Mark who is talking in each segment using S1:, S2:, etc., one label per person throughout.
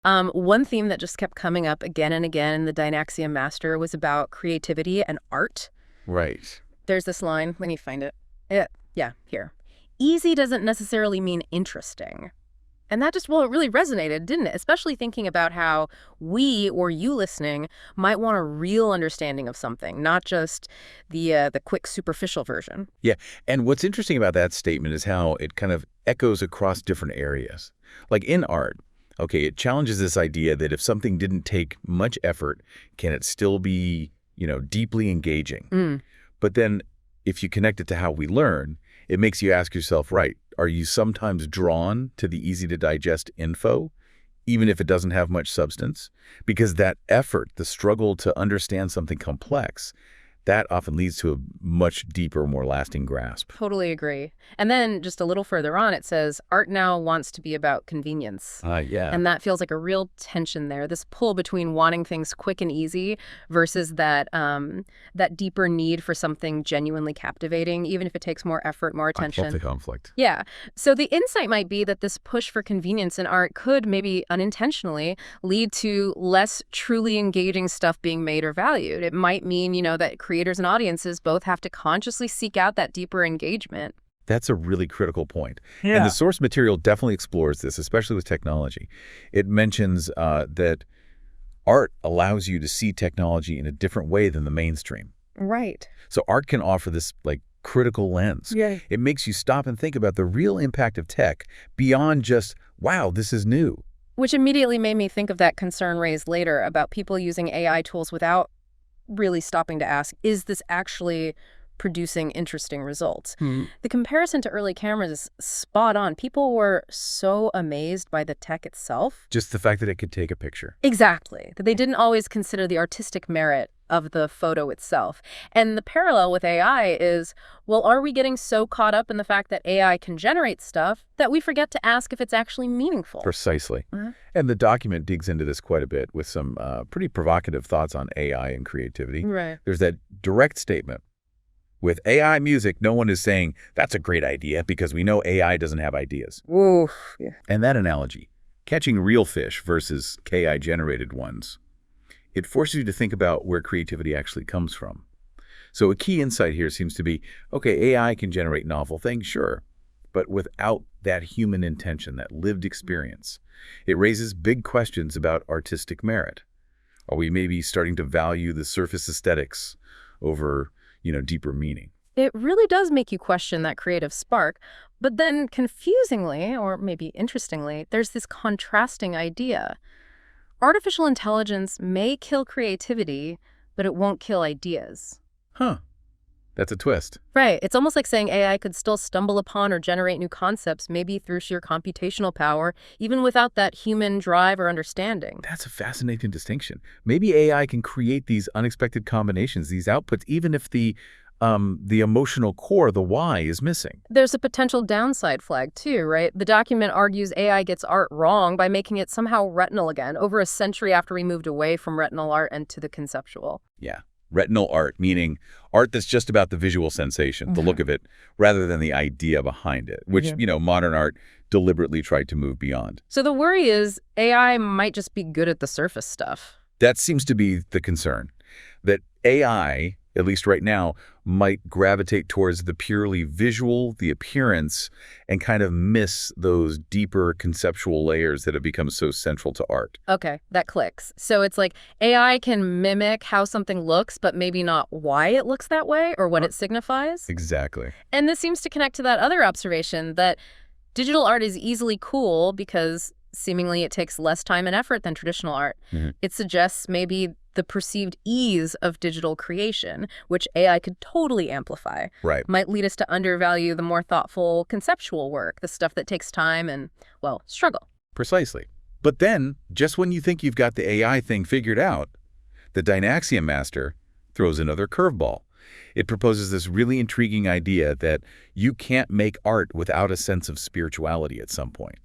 S1: One theme that just kept coming up again and again in the Dynaxium Master was about creativity and art.
S2: Right.
S1: There's this line, let me find it. Yeah, here. Easy doesn't necessarily mean interesting. And that just, well, it really resonated, didn't it? Especially thinking about how we, or you listening, might want a real understanding of something, not just the quick superficial version.
S2: Yeah. And what's interesting about that statement is how it kind of echoes across different areas. Like in art, okay, it challenges this idea that if something didn't take much effort, can it still be, deeply engaging? But then if you connect it to how we learn, it makes you ask yourself, right, are you sometimes drawn to the easy-to-digest info, even if it doesn't have much substance? Because that effort, the struggle to understand something complex, that often leads to a much deeper, more lasting grasp.
S1: Totally agree. And then just a little further on, it says, art now wants to be about convenience.
S2: Yeah.
S1: And that feels like a real tension there, this pull between wanting things quick and easy versus that deeper need for something genuinely captivating, even if it takes more effort, more attention.
S2: I love the conflict.
S1: Yeah. So the insight might be that this push for convenience in art could maybe unintentionally lead to less truly engaging stuff being made or valued. It might mean, that creators and audiences both have to consciously seek out that deeper engagement.
S2: That's a really critical point.
S1: Yeah.
S2: And the source material definitely explores this, especially with technology. It mentions that art allows you to see technology in a different way than the mainstream.
S1: Right.
S2: So art can offer this critical lens.
S1: Yeah.
S2: It makes you stop and think about the real impact of tech beyond just, wow, this is new.
S1: Which immediately made me think of that concern raised later about people using AI tools without really stopping to ask, is this actually producing interesting results? The comparison to early cameras is spot on. People were so amazed by the tech itself.
S2: Just the fact that it could take a picture.
S1: Exactly. That they didn't always consider the artistic merit of the photo itself. And the parallel with AI is, well, are we getting so caught up in the fact that AI can generate stuff that we forget to ask if it's actually meaningful?
S2: Precisely. And the document digs into this quite a bit with some pretty provocative thoughts on AI and creativity.
S1: Right.
S2: There's that direct statement. With AI music, no one is saying, that's a great idea, because we know AI doesn't have ideas.
S1: Oof. Yeah.
S2: And that analogy, catching real fish versus KI-generated ones, it forces you to think about where creativity actually comes from. So a key insight here seems to be, okay, AI can generate novel things, sure, but without that human intention, that lived experience. It raises big questions about artistic merit. Are we maybe starting to value the surface aesthetics over, deeper meaning?
S1: It really does make you question that creative spark. But then confusingly, or maybe interestingly, there's this contrasting idea. Artificial intelligence may kill creativity, but it won't kill ideas.
S2: Huh. That's a twist.
S1: Right. It's almost like saying AI could still stumble upon or generate new concepts, maybe through sheer computational power, even without that human drive or understanding.
S2: That's a fascinating distinction. Maybe AI can create these unexpected combinations, these outputs, even if the emotional core, the why, is missing.
S1: There's a potential downside flag too, right? The document argues AI gets art wrong by making it somehow retinal again, over a century after we moved away from retinal art and to the conceptual.
S2: Yeah. Retinal art, meaning art that's just about the visual sensation, the look of it, rather than the idea behind it, which, modern art deliberately tried to move beyond.
S1: So the worry is AI might just be good at the surface stuff.
S2: That seems to be the concern, that AI, at least right now, might gravitate towards the purely visual, the appearance, and kind of miss those deeper conceptual layers that have become so central to art.
S1: Okay, that clicks. So it's like AI can mimic how something looks, but maybe not why it looks that way or what it signifies.
S2: Exactly.
S1: And this seems to connect to that other observation that digital art is easily cool because seemingly it takes less time and effort than traditional art. It suggests maybe the perceived ease of digital creation, which AI could totally amplify,
S2: Right.
S1: might lead us to undervalue the more thoughtful conceptual work, the stuff that takes time and, well, struggle.
S2: Precisely. But then, just when you think you've got the AI thing figured out, the Dynaxium Master throws another curveball. It proposes this really intriguing idea that you can't make art without a sense of spirituality at some point.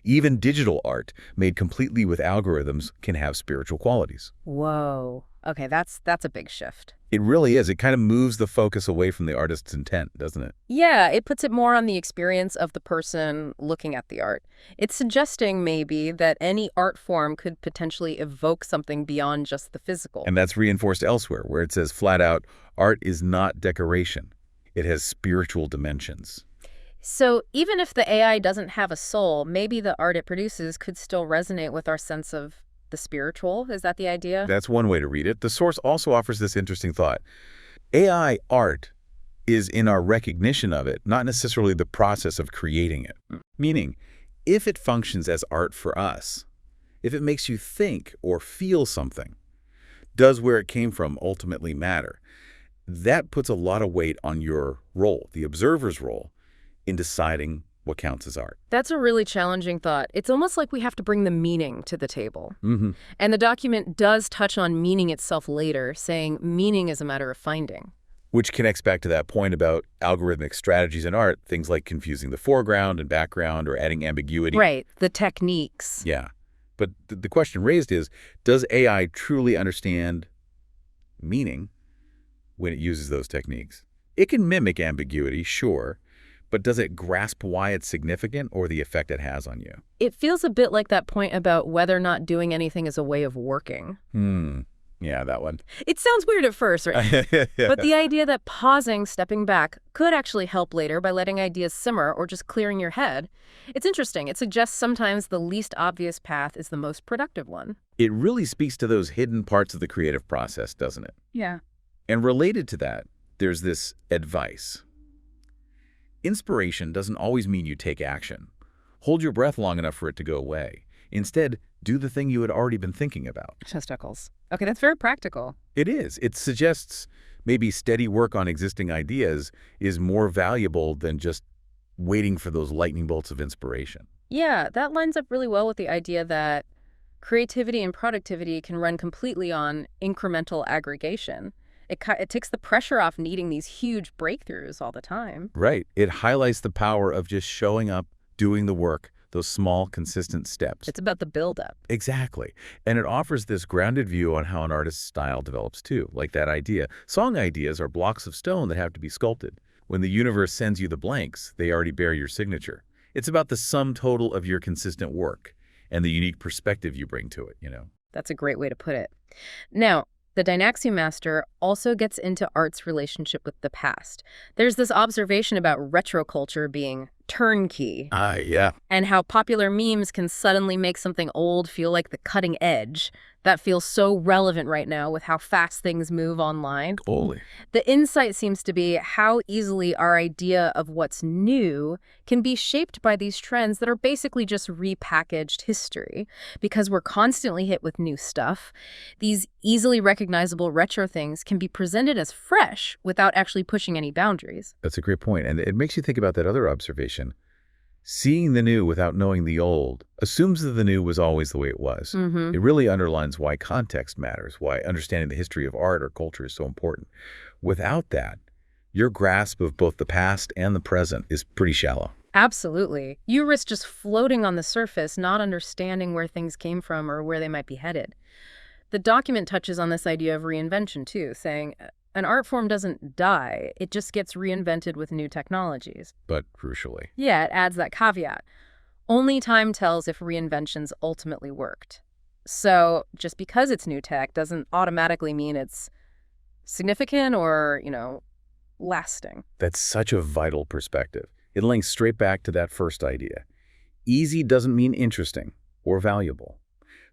S2: Even digital art, made completely with algorithms, can have spiritual qualities.
S1: Whoa. Okay, that's a big shift.
S2: It really is. It kind of moves the focus away from the artist's intent, doesn't it?
S1: Yeah, it puts it more on the experience of the person looking at the art. It's suggesting maybe that any art form could potentially evoke something beyond just the physical.
S2: And that's reinforced elsewhere, where it says flat out, art is not decoration. It has spiritual dimensions.
S1: So even if the AI doesn't have a soul, maybe the art it produces could still resonate with our sense of the spiritual. Is that the idea?
S2: That's one way to read it. The source also offers this interesting thought. AI art is in our recognition of it, not necessarily the process of creating it. Meaning, if it functions as art for us, if it makes you think or feel something, does where it came from ultimately matter? That puts a lot of weight on your role, the observer's role, in deciding what counts as art.
S1: That's a really challenging thought. It's almost like we have to bring the meaning to the table.
S2: Mm-hmm.
S1: And the document does touch on meaning itself later, saying meaning is a matter of finding.
S2: Which connects back to that point about algorithmic strategies in art, things like confusing the foreground and background or adding ambiguity.
S1: Right, the techniques.
S2: Yeah. But the question raised is, does AI truly understand meaning when it uses those techniques? It can mimic ambiguity, sure, but does it grasp why it's significant or the effect it has on you?
S1: It feels a bit like that point about whether or not doing anything is a way of working.
S2: Yeah, that one.
S1: It sounds weird at first, right?
S2: Yeah.
S1: But the idea that pausing, stepping back, could actually help later by letting ideas simmer or just clearing your head. It's interesting. It suggests sometimes the least obvious path is the most productive one.
S2: It really speaks to those hidden parts of the creative process, doesn't it?
S1: Yeah.
S2: And related to that, there's this advice. Inspiration doesn't always mean you take action. Hold your breath long enough for it to go away. Instead, do the thing you had already been thinking about.
S1: Testicles. Okay, that's very practical.
S2: It is. It suggests maybe steady work on existing ideas is more valuable than just waiting for those lightning bolts of inspiration.
S1: Yeah, that lines up really well with the idea that creativity and productivity can run completely on incremental aggregation. It takes the pressure off needing these huge breakthroughs all the time.
S2: Right. It highlights the power of just showing up, doing the work, those small, consistent steps.
S1: It's about the buildup.
S2: Exactly. And it offers this grounded view on how an artist's style develops too, like that idea. Song ideas are blocks of stone that have to be sculpted. When the universe sends you the blanks, they already bear your signature. It's about the sum total of your consistent work and the unique perspective you bring to it, you know.
S1: That's a great way to put it. Now, the Dynaxi Master also gets into art's relationship with the past. There's this observation about retro culture being turnkey.
S2: Yeah.
S1: And how popular memes can suddenly make something old feel like the cutting edge. That feels so relevant right now with how fast things move online.
S2: Totally.
S1: The insight seems to be how easily our idea of what's new can be shaped by these trends that are basically just repackaged history. Because we're constantly hit with new stuff, these easily recognizable retro things can be presented as fresh without actually pushing any boundaries.
S2: That's a great point. And it makes you think about that other observation. Seeing the new without knowing the old assumes that the new was always the way it was.
S1: Mm-hmm.
S2: It really underlines why context matters, why understanding the history of art or culture is so important. Without that, your grasp of both the past and the present is pretty shallow.
S1: Absolutely. You risk just floating on the surface, not understanding where things came from or where they might be headed. The document touches on this idea of reinvention, too, saying an art form doesn't die, it just gets reinvented with new technologies.
S2: But crucially.
S1: Yeah, it adds that caveat. Only time tells if reinventions ultimately worked. So just because it's new tech doesn't automatically mean it's significant or, lasting.
S2: That's such a vital perspective. It links straight back to that first idea. Easy doesn't mean interesting or valuable.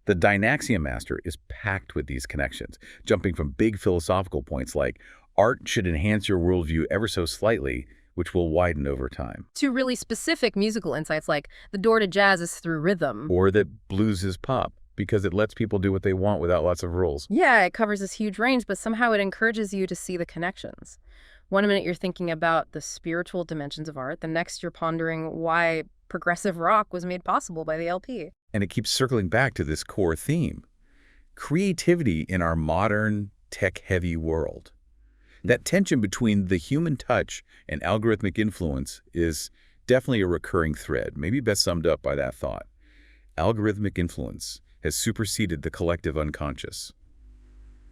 S2: The Dynaxia Master is packed with these connections, jumping from big philosophical points like art should enhance your worldview ever so slightly, which will widen over time.
S1: To really specific musical insights like the door to jazz is through rhythm.
S2: Or that blues is pop, because it lets people do what they want without lots of rules.
S1: Yeah, it covers this huge range, but somehow it encourages you to see the connections. One minute you're thinking about the spiritual dimensions of art, the next you're pondering why progressive rock was made possible by the LP.
S2: And it keeps circling back to this core theme. Creativity in our modern, tech-heavy world. That tension between the human touch and algorithmic influence is definitely a recurring thread, maybe best summed up by that thought. Algorithmic influence has superseded the collective unconscious.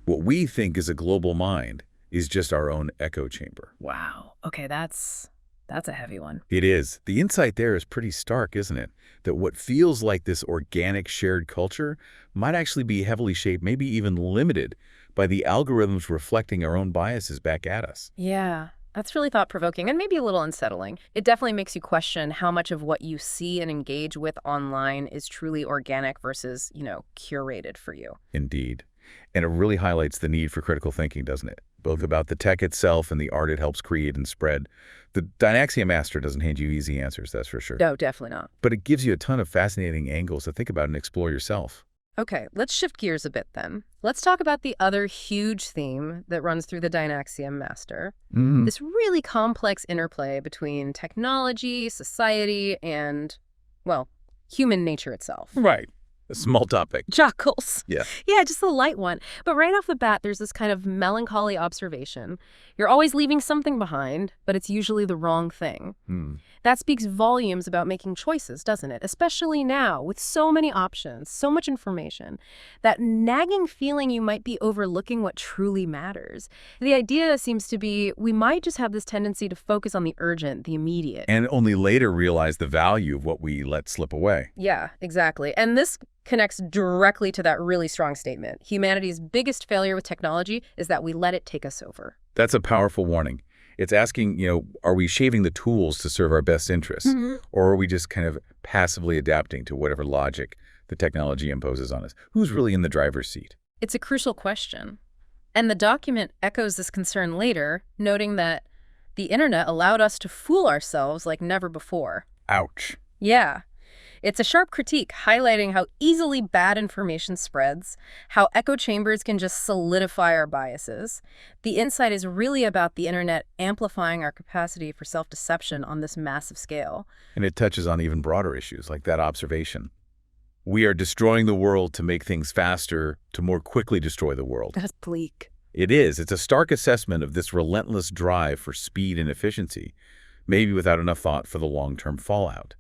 S2: What we think is a global mind is just our own echo chamber.
S1: Wow. Okay, that's a heavy one.
S2: It is. The insight there is pretty stark, isn't it? That what feels like this organic shared culture might actually be heavily shaped, maybe even limited, by the algorithms reflecting our own biases back at us.
S1: Yeah, that's really thought-provoking and maybe a little unsettling. It definitely makes you question how much of what you see and engage with online is truly organic versus, curated for you.
S2: Indeed. And it really highlights the need for critical thinking, doesn't it? Both about the tech itself and the art it helps create and spread. The Dynaxia Master doesn't hand you easy answers, that's for sure.
S1: No, definitely not.
S2: But it gives you a ton of fascinating angles to think about and explore yourself.
S1: Okay, let's shift gears a bit then. Let's talk about the other huge theme that runs through the Dynaxium Master. This really complex interplay between technology, society, and, well, human nature itself.
S2: Right. A small topic.
S1: Jockles.
S2: Yeah.
S1: Yeah, just a light one. But right off the bat, there's this kind of melancholy observation. You're always leaving something behind, but it's usually the wrong thing. That speaks volumes about making choices, doesn't it? Especially now, with so many options, so much information. That nagging feeling you might be overlooking what truly matters. The idea seems to be we might just have this tendency to focus on the urgent, the immediate.
S2: And only later realize the value of what we let slip away.
S1: Yeah, exactly. And this connects directly to that really strong statement. Humanity's biggest failure with technology is that we let it take us over.
S2: That's a powerful warning. It's asking, are we shaving the tools to serve our best interests? Or are we just kind of passively adapting to whatever logic the technology imposes on us? Who's really in the driver's seat?
S1: It's a crucial question. And the document echoes this concern later, noting that the internet allowed us to fool ourselves like never before.
S2: Ouch.
S1: Yeah. It's a sharp critique highlighting how easily bad information spreads, how echo chambers can just solidify our biases. The insight is really about the internet amplifying our capacity for self-deception on this massive scale.
S2: And it touches on even broader issues like that observation. We are destroying the world to make things faster, to more quickly destroy the world.
S1: That's bleak.
S2: It is. It's a stark assessment of this relentless drive for speed and efficiency, maybe without enough thought for the long-term fallout.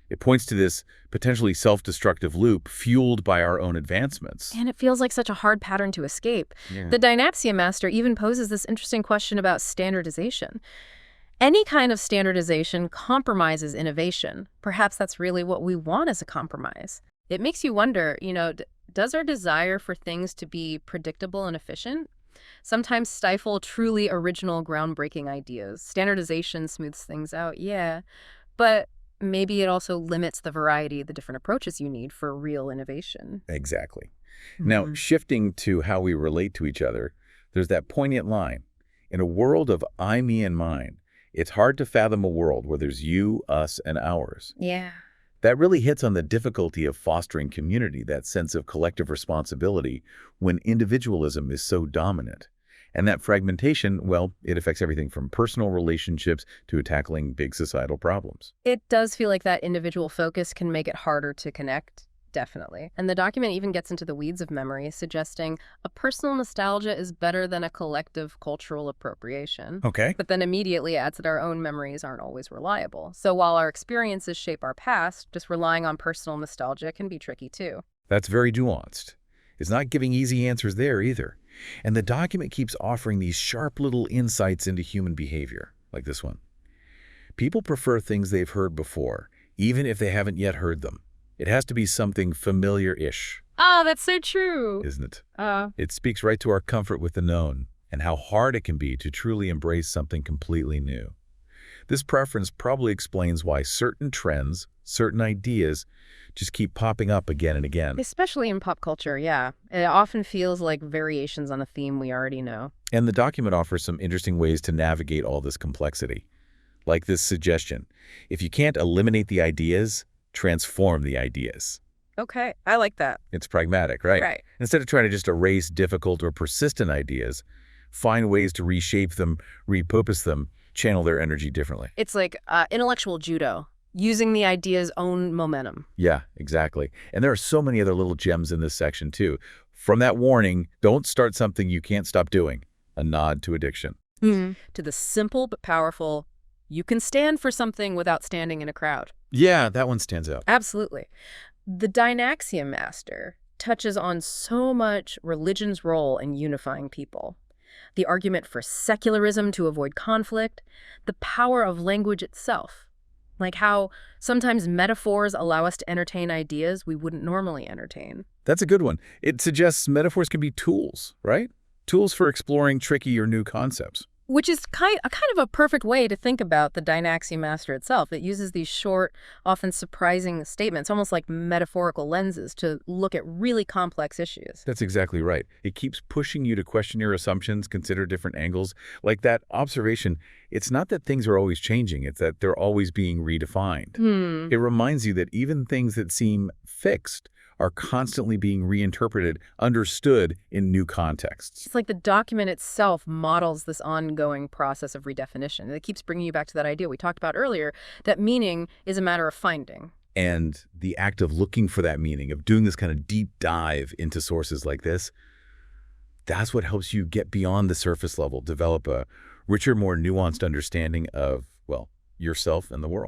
S2: It points to this potentially self-destructive loop fueled by our own advancements.
S1: And it feels like such a hard pattern to escape.
S2: Yeah.
S1: The Dynaxia Master even poses this interesting question about standardization. Any kind of standardization compromises innovation. Perhaps that's really what we want as a compromise. It makes you wonder, does our desire for things to be predictable and efficient sometimes stifle truly original, groundbreaking ideas? Standardization smooths things out, yeah, but maybe it also limits the variety of the different approaches you need for real innovation.
S2: Exactly. Now, shifting to how we relate to each other, there's that poignant line. In a world of I, me, and mine, it's hard to fathom a world where there's you, us, and ours.
S1: Yeah.
S2: That really hits on the difficulty of fostering community, that sense of collective responsibility when individualism is so dominant. And that fragmentation, well, it affects everything from personal relationships to tackling big societal problems.
S1: It does feel like that individual focus can make it harder to connect, definitely. And the document even gets into the weeds of memory, suggesting a personal nostalgia is better than a collective cultural appropriation.
S2: Okay.
S1: But then immediately adds that our own memories aren't always reliable. So while our experiences shape our past, just relying on personal nostalgia can be tricky too.
S2: That's very nuanced. It's not giving easy answers there either. And the document keeps offering these sharp little insights into human behavior, like this one. People prefer things they've heard before, even if they haven't yet heard them. It has to be something familiar-ish.
S1: Oh, that's so true.
S2: Isn't it? It speaks right to our comfort with the known and how hard it can be to truly embrace something completely new. This preference probably explains why certain trends, certain ideas, just keep popping up again and again.
S1: Especially in pop culture, yeah. It often feels like variations on a theme we already know.
S2: And the document offers some interesting ways to navigate all this complexity. Like this suggestion, if you can't eliminate the ideas, transform the ideas.
S1: Okay, I like that.
S2: It's pragmatic, right?
S1: Right.
S2: Instead of trying to just erase difficult or persistent ideas, find ways to reshape them, repurpose them, channel their energy differently.
S1: It's like intellectual judo, using the idea's own momentum.
S2: Yeah, exactly. And there are so many other little gems in this section, too. From that warning, don't start something you can't stop doing, a nod to addiction.
S1: To the simple but powerful, you can stand for something without standing in a crowd.
S2: Yeah, that one stands out.
S1: Absolutely. The Dynaxium Master touches on so much religion's role in unifying people. The argument for secularism to avoid conflict, the power of language itself, like how sometimes metaphors allow us to entertain ideas we wouldn't normally entertain.
S2: That's a good one. It suggests metaphors can be tools, right? Tools for exploring tricky or new concepts.
S1: Which is kind of a perfect way to think about the Dynaxiomaster itself. It uses these short, often surprising statements, almost like metaphorical lenses, to look at really complex issues.
S2: That's exactly right. It keeps pushing you to question your assumptions, consider different angles. Like that observation, it's not that things are always changing, it's that they're always being redefined. It reminds you that even things that seem fixed are constantly being reinterpreted, understood in new contexts.
S1: It's like the document itself models this ongoing process of redefinition. It keeps bringing you back to that idea we talked about earlier, that meaning is a matter of finding.
S2: And the act of looking for that meaning, of doing this kind of deep dive into sources like this, that's what helps you get beyond the surface level, develop a richer, more nuanced understanding of, well, yourself and the world.